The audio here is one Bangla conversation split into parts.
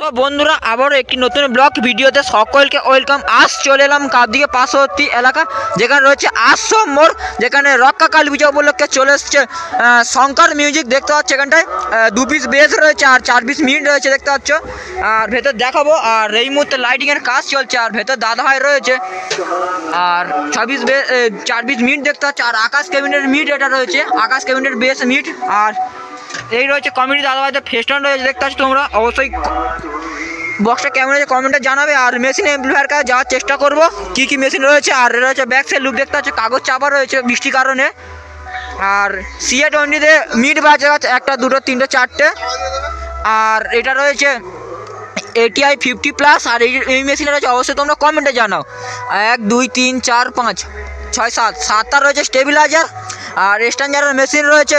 তো বন্ধুরা আবারও একটি নতুন ব্লগ ভিডিওতে সকলকে ওয়েলকাম। আজ চলে এলাম কাকদ্বীপের পার্শ্ববর্তী এলাকা, যেখানে রয়েছে আশ্রম মোড়, যেখানে রক্ষা কালী পূজা উপলক্ষে চলে এসছে শঙ্কর মিউজিক। দেখতে পাচ্ছ এখানটায় 2 পিস বেস রয়েছে আর 4 পিস মিট রয়েছে, দেখতে পাচ্ছ। আর ভেতর দেখাবো। আর এই মুহূর্তে লাইটিংয়ের কাজ চলছে, আর ভেতর দাদাভাই রয়েছে। আর 4 পিস মিট দেখতে পাচ্ছ। আর আকাশ কেবিনের মিট এটা রয়েছে, আকাশ কেবিনের বেস মিট। আর এই রয়েছে কমিটি দাদাভাইদের ফেস্টন রয়েছে, দেখতে পাচ্ছ তোমরা। অবশ্যই বক্সটা কেমন হয়েছে কমেন্টে জানাবে। আর মেশিন এমপ্লিফায়ার কাছে যাওয়ার চেষ্টা করবো কী কী মেশিন রয়েছে। আর এটা হচ্ছে ব্যাক সাইড লুক, দেখতে পাচ্ছ কাগজ চাপা রয়েছে বৃষ্টির কারণে। আর CA20 মিট বাজে আছে 1, 2, 3, 4টে। আর এটা রয়েছে ATI 50+। আর এই মেশিনটা রয়েছে, অবশ্যই তোমরা কমেন্টে জানাও। 1, 2, 3, 4, 5, 6, 7টা রয়েছে স্টেবিলাইজার। আর স্ট্যান্ডার্ডের মেশিন রয়েছে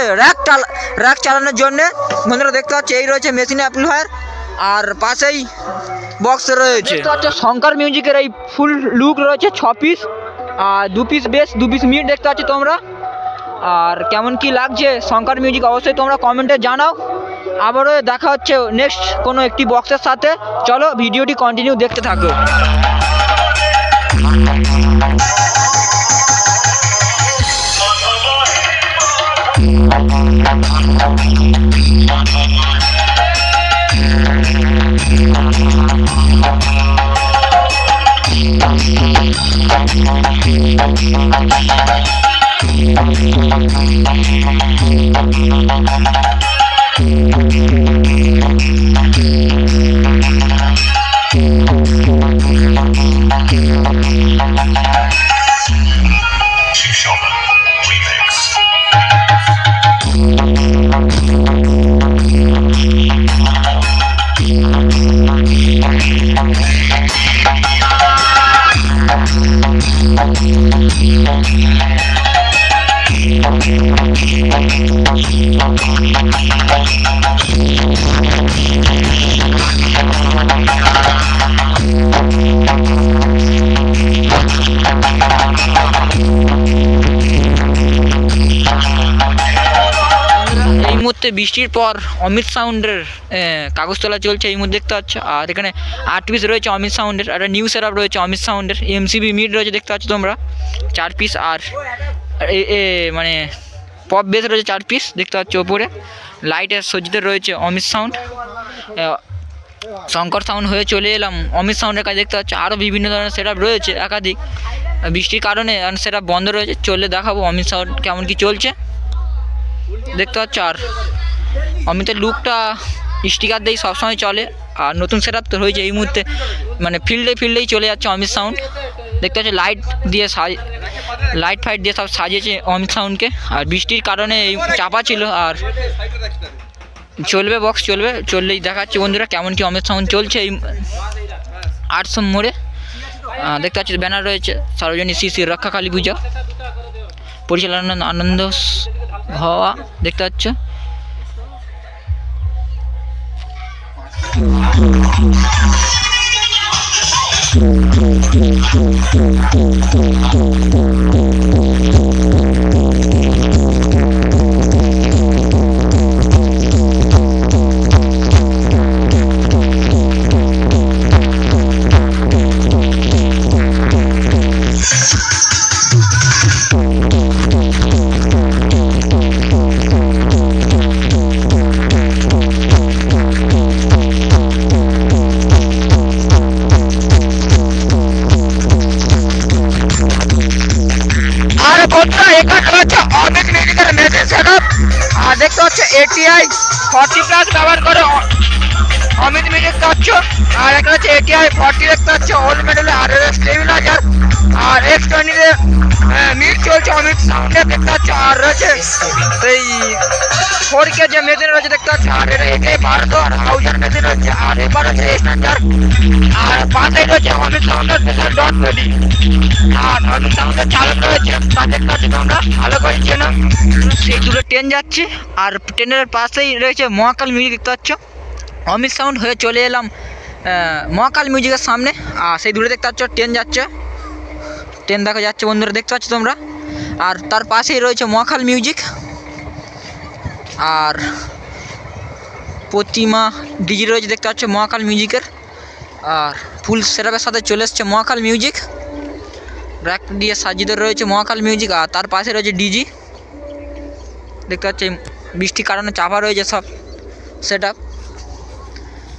র্যাক চালানোর জন্যে। বন্ধুরা দেখতে পাচ্ছ এই রয়েছে মেশিন অ্যাম্পলিফায়ার। আর পাশেই বক্স রয়েছে, দেখতে পাচ্ছ শঙ্কর মিউজিকের এই ফুল লুক রয়েছে 6 পিস। আর 2 পিস বেস, 2 পিস মিট, দেখতে পাচ্ছ তোমরা। আর কেমন কি লাগছে শঙ্কর মিউজিক অবশ্যই তোমরা কমেন্টে জানাও। আবারও দেখা হচ্ছে নেক্সট কোনো একটি বক্সের সাথে। চলো ভিডিওটি কন্টিনিউ দেখতে থাকো। বৃষ্টির পর অমিত সাউন্ডের কাগজ তোলা চলছে এই মুহূর্তে, দেখতে পাচ্ছ। আর এখানে 8 পিস রয়েছে অমিত সাউন্ডের। আর একটা নিউ সেটআপ রয়েছে অমিত সাউন্ডের। MCB মিড রয়েছে, দেখতে পাচ্ছ তোমরা 4 পিস। আর মানে পপ বেস রয়েছে 4 পিস, দেখতে পাচ্ছ ওপরে। লাইটের সজ্জিত রয়েছে অমিত সাউন্ড। শঙ্কর সাউন্ড হয়ে চলে এলাম অমিত সাউন্ডের কাছে, দেখতে পাচ্ছ। আরও বিভিন্ন ধরনের সেটআপ রয়েছে একাধিক, বৃষ্টির কারণে সেটআপ বন্ধ রয়েছে। চললে দেখাবো অমিত সাউন্ড কেমন কি চলছে, দেখতে পাচ্ছ। আর অমিতের লুকটা স্টিকার দিয়েই সবসময় চলে। আর নতুন সেটআপ তো হয়েছে এই মুহূর্তে, মানে ফিল্ডেই চলে যাচ্ছে অমিত সাউন্ড, দেখতে পাচ্ছ। লাইট ফাইট দিয়ে সব সাজিয়েছে অমিত সাউন্ডকে। আর বৃষ্টির কারণে এই চাপা ছিল। আর চলবে বক্স, চললেই দেখাচ্ছে বন্ধুরা কেমন কি অমিত সাউন্ড চলছে এই আশ্রম মোড়ে। দেখতে পাচ্ছি ব্যানার রয়েছে সার্বজনীন শ্রী রক্ষা কালী পূজা পরিচালনা আনন্দ হওয়া, দেখতে পাচ্ছ। দেখতে পাচ্ছ ATI 40+ ব্যবহার করে অমিত মিউজিক, দেখতে পাচ্ছ। আর এখানে হচ্ছে ATI 40, দেখতে পাচ্ছ ওল্ড মডেলের RRS স্টেবিলাইজার। আর X20 মিট চলছে অমিত সাউন্ডে, দেখতে পাচ্ছ। আর রয়েছে এই 4K যে মেশিন রয়েছে, দেখতে পাচ্ছ। আর এটা ATI 1200 আর হাউজার মেশিন রয়েছে। আর এবার হচ্ছে স্ট্যান্ডার্ড। আর পাশে রয়েছে অমিত সাউন্ডের স্পেশাল ডট মেডি। আর অমিত সাউন্ডের চালক রয়েছে, দেখতে পাচ্ছ তোমরা ভালো করছে না। সেই দুটো ট্রেন যাচ্ছে। আর ট্রেনের পাশেই রয়েছে মহাকাল মিউজিক, দেখতে পাচ্ছ। অমিত সাউন্ড হয়ে চলে এলাম মহাকাল মিউজিকের সামনে। আর সেই দূরে দেখতে পাচ্ছ ট্রেন যাচ্ছে, ট্রেন দেখা যাচ্ছে বন্ধুরা, দেখতে পাচ্ছ তোমরা। আর তার পাশেই রয়েছে মহাকাল মিউজিক। আর প্রতিমা ডিজি রয়েছে দেখতে পাচ্ছ মহাকাল মিউজিকের। আর ফুল সেটআপের সাথে চলে এসছে মহাকাল মিউজিক, র্যাক দিয়ে সাজিয়ে রয়েছে মহাকাল মিউজিক। আর তার পাশে রয়েছে ডিজি দেখতে পাচ্ছ, বৃষ্টির কারণে চাপা রয়েছে সব সেটআপ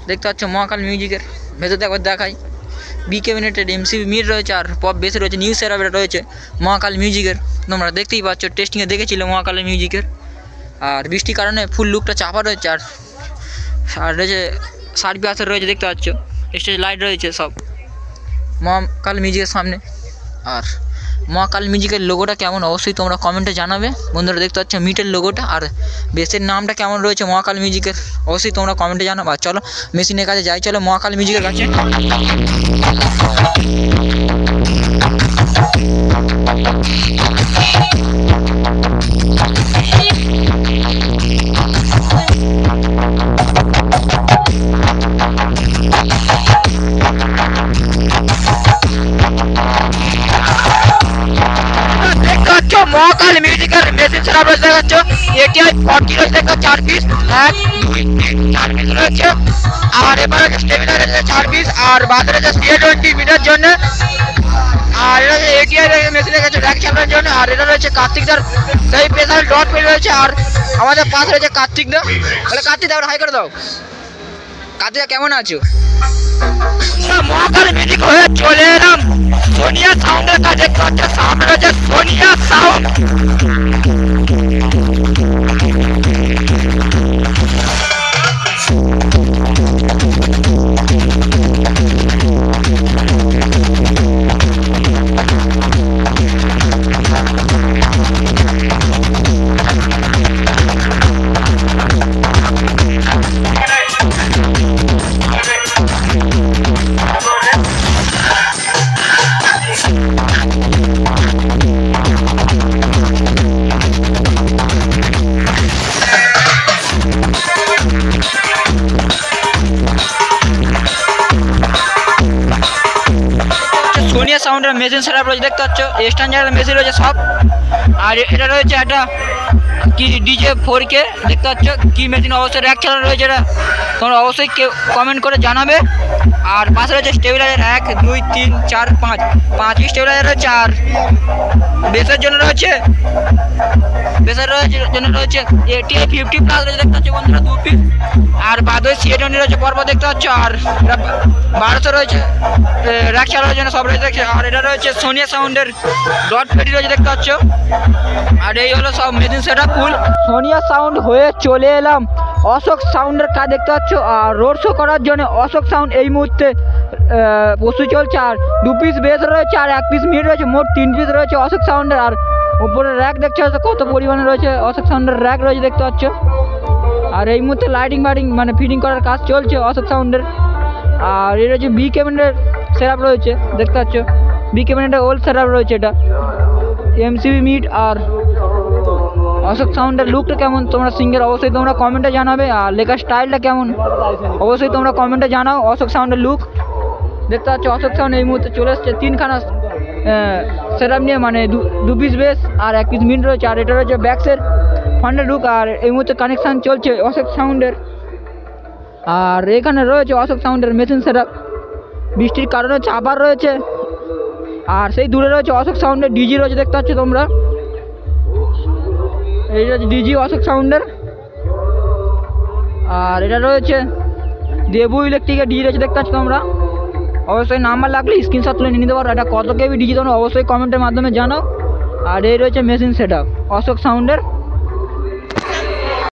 দেখতে পাচ্ছ মহাকাল মিউজিকের। ভেতরে একবার দেখাই, বি ক্যাবিনেটের এমসিবি মিড রয়েছে আর পপ বেসে রয়েছে নিউ সেটআপ রয়েছে মহাকাল মিউজিকের। তোমরা দেখতেই পাচ্ছ, টেস্টিংয়ে দেখেছিলে মহাকাল মিউজিকের। আর বৃষ্টির কারণে ফুল লুকটা চাপা রয়েছে। আর রয়েছে সার্ভি আসর রয়েছে দেখতে পাচ্ছ, স্টেজ লাইট রয়েছে সব মহাকাল মিউজিকের সামনে। আর মহাকাল মিউজিকের লোগোটা কেমন অবশ্যই তোমরা কমেন্টে জানাবে বন্ধুরা। দেখতে পাচ্ছ মিটের লোগোটা আর বেসের নামটা কেমন রয়েছে মহাকাল মিউজিকের অবশ্যই তোমরা কমেন্টে জানাবে। আর চলো মেশিনের কাছে যাই, চলো মহাকাল মিউজিকের কাছে। মহাকাল মিউজিকের মেশিন সেটআপ রয়েছে দেখাচ্ছ, এটিআই 40 রয়েছে দেখো 4 পিস, 1 2 3 4 পিস রয়েছে। আর এবারে স্টেবিলাইজার রয়েছে 4 পিস, আর বাজারে রয়েছে C20 মিটার জন্য। আর এটা এটিআই মেশিন রয়েছে র্যাক চালানোর জন্য। আর এটা রয়েছে কার্তিকদার সেই স্পেশাল ডট পেন রয়েছে। আর আমাদের পাশে রয়েছে কার্তিকদা, বলে কার্তিকদা হাই করে দাও। কার্তিকদা কেমন আছো? মহাকাল মিউজিক হয়ে চলে এলাম সোনিয়া সাউন্ডের কাছে। সামনে রয়েছে সোনিয়া সাউন্ড। সোনিয়া সাউন্ডের মেশিন সেটআপ রয়েছে দেখতে পাচ্ছ, স্ট্যান্ডার্ড মেশিন রয়েছে সব। আর এটা রয়েছে একটা কি ডিজে 4K দেখতে পাচ্ছ, কি মেশিন অবশ্যই র্যাক চালানো রয়েছে এটা তোমরা অবশ্যই কমেন্ট করে জানাবে। আর পাশে রয়েছে স্টেবিলাইজার 1 2 3 4 5 স্টেবিলাইজার রয়েছে। আর বেসের জন্য রয়েছে এটিআই 50 প্লাস রয়েছে দেখতে পাচ্ছ বন্ধুরা 2 পিস। আর বাদে C20 রয়েছে পরপর দেখতে পাচ্ছ। আর 1200 রয়েছে র্যাক চালানোর জন্য সব রয়েছে দেখছে। আর এটা রয়েছে সোনিয়া সাউন্ডের ডট পেটি রয়েছে দেখতে পাচ্ছ। আর এই হলো সব মেশিন সেটআপ ফুল। সোনিয়া সাউন্ড হয়ে চলে এলাম অশোক সাউন্ডের কাজ দেখতে পাচ্ছ। আর রোড শো করার জন্য অশোক সাউন্ড এই মুহূর্তে প্রস্তুত চলছে। আর 2 পিস বেস রয়েছে আর 1 পিস মিড রয়েছে, মোট 3 পিস রয়েছে অশোক সাউন্ডের। আর উপরে র্যাক দেখতে পাচ্ছ কত পরিমাণে রয়েছে অশোক সাউন্ডের র্যাক রয়েছে দেখতে পাচ্ছ। আর এই মুহূর্তে লাইটিং মানে ফিটিং করার কাজ চলছে অশোক সাউন্ডের। আর এটা হচ্ছে বি ক্যাবিনেটের সেটআপ রয়েছে দেখতে পাচ্ছ, বি ক্যাবিনেটের ওল্ড সেটআপ রয়েছে এটা এমসিবি মিড। আর অশোক সাউন্ডের লুকটা কেমন তোমরা সিঙ্গেল অবশ্যই তোমরা কমেন্টে জানাবে। আর লেখার স্টাইলটা কেমন অবশ্যই তোমরা কমেন্টে জানাও। অশোক সাউন্ডের লুক দেখতে পাচ্ছ, অশোক সাউন্ড এই মুহূর্তে চলে এসছে 3খানা সেটআপ নিয়ে, মানে 2 পিস বেস আর 1 পিস মিড রয়েছে। আর এটা রয়েছে ব্যাক্সের ফান্ডের লুক। আর এই মুহূর্তে কানেকশান চলছে অশোক সাউন্ডের। আর এখানে রয়েছে অশোক সাউন্ডের মেশিন সেটআপ, বৃষ্টির কারণে চাপার রয়েছে। আর সেই দূরে রয়েছে অশোক সাউন্ডের ডিজি রয়েছে দেখতে পাচ্ছ তোমরা, এই রয়েছে ডিজি অশোক সাউন্ডের। আর এটা রয়েছে দেবু ইলেকট্রিকের ডিজি রয়েছে দেখতে পাচ্ছ তোমরা। অবশ্যই নাম্বার লাগলে স্ক্রিনশট তুলে নিয়ে নিতে পারো। এটা কত কেবি ডিজি তোমরা অবশ্যই কমেন্টের মাধ্যমে জানাও। আর এই রয়েছে মেশিন সেটআপ অশোক সাউন্ডের।